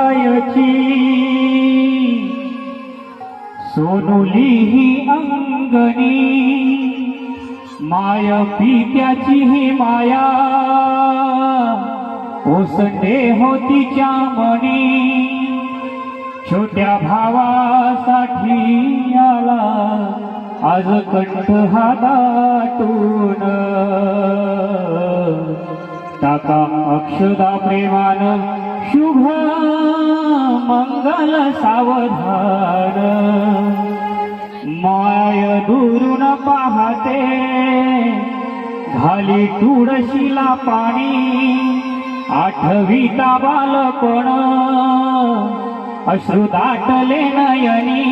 गायची सोनुली ही अंगणी माय पित्याची ही माया ओसंडे होतीच्या मनी छोट्या भावासाठी आला आज कंठ हा दाटून टाका अक्षदा प्रेमान शुभ मंगल सावधान माय दुरून पाहते घाली तुळशीला पाणी आठवीता बालपण अश्रू दाटले नयनी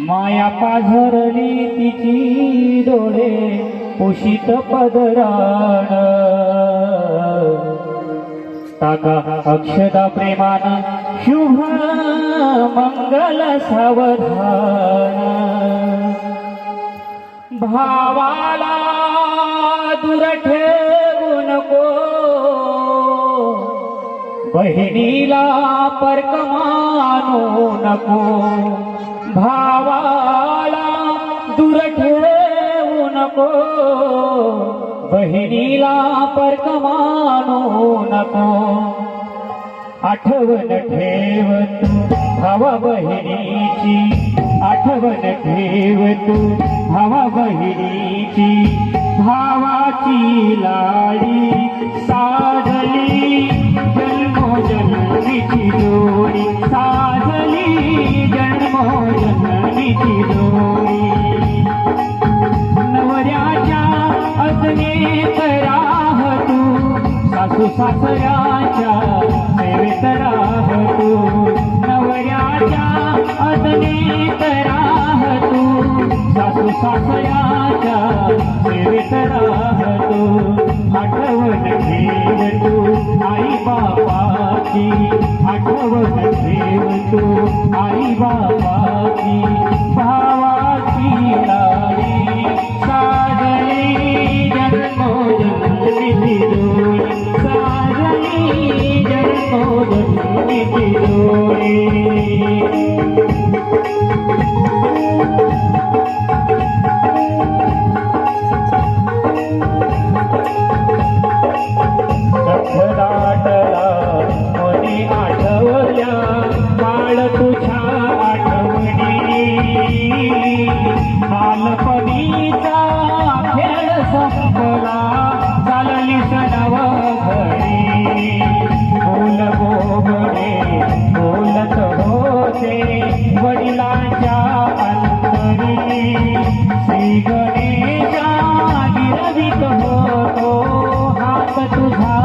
माया पाझरली तिची डोळे पोषित पदराण टाका अक्षदा प्रेमान शुभ मंगल सावधान भावाला दूर ठेवू नको बहिणीला परक मानू नको भावाला दूर ठेवू नको बहिणीला परक मानू नको आठवण ठेव तू भावा बहिणीची आठवण ठेव तू भावा बहिणीची भावाची लाडी साजली जन्मोजन्मीची जोडी साजली जन्मोजन्मीची जोडी नवऱ्याच्या अजनेत राह तू सासू सासऱ्याच्या सेवेत राह तू नवऱ्याच्या अजनेत राह तू सासू सासऱ्याच्या सेवेत राह तू आठवण ठेव तू आई बापाची आठवण ठेव तू आई बापाची भावाची लाडी साजली जन्मोजन्मीची जोडी साजली जन्मोजन्मीची जोडी दाटला मनी आठवल्या बाळ तुझ्या आठवणी बालपणीचा खेळ संपला चालली सनव घडी बोल बोबडे बोलत होते वडिलांच्या अंतरी श्री गणेशा गिरवित होतो हात तुझा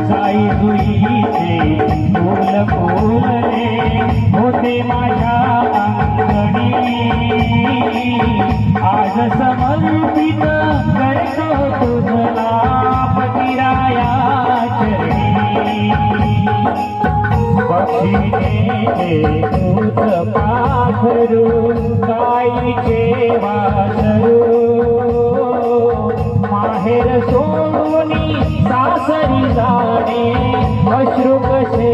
साई जुईचे फूल फुलले होते माझ्या अंगणी आज समर्पित करतो तुझला पतिराया चरणी पक्षीने दूध पाखरू गाईचे वासरू माहेर सोडूनी सासरी जाणे अश्रू कसे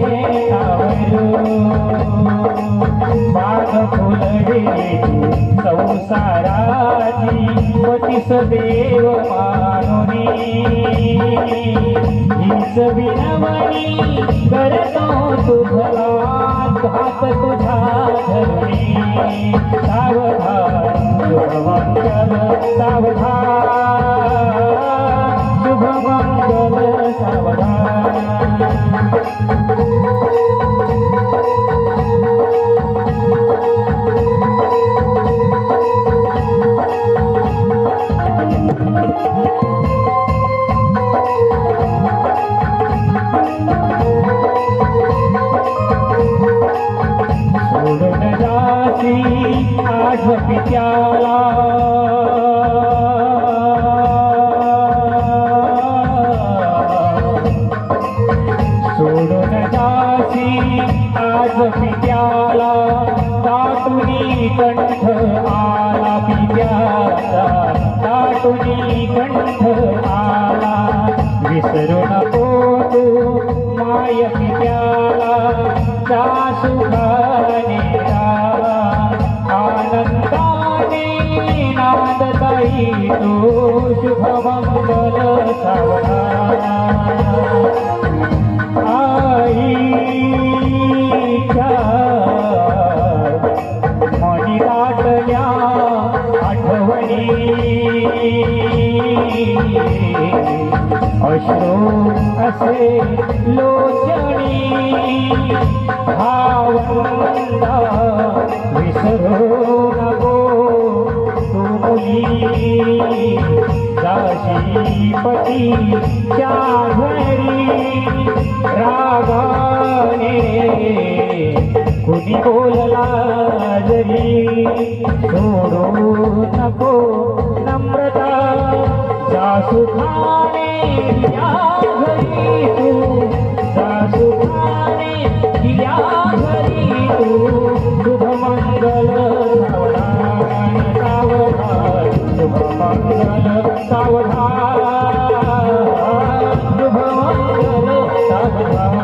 आवरू बाग फुलडे संसाराची पतीस देव मानुनी हीच विनवणी करतो तुझला हात तुझा धरणी सावधान शुभमंगल सावधान शुभमंगल सावधान सोडून जाती आठ पित्याला सोडून जाती आज पित्याला दाटुनी कंठ आला पित्याचा दाटुनी कंठ आला विसरू नको तू माय पित्याला त्या सुखाने आनंदाने नांदताई तो शुभमंगल सावधान आईच्या मनी दाटल्या आठवणी अश्रू असे लोचणी भावंदा विसरू नको तू मुली जाशी पतीच्या घरी रागाने कुणी बोलला जरी सोडू नको नम्रता जा सुखाने या घरी तू जा सुखाने या घरी तू शुभमंगल सावधान सावधान शुभमंगल सावधान शुभमंगल सावधान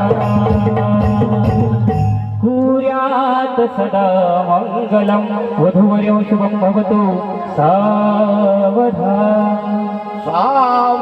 कुर्यात् सदा मंगलम वधूवर्यो शुभं भवतु सावधान सावधान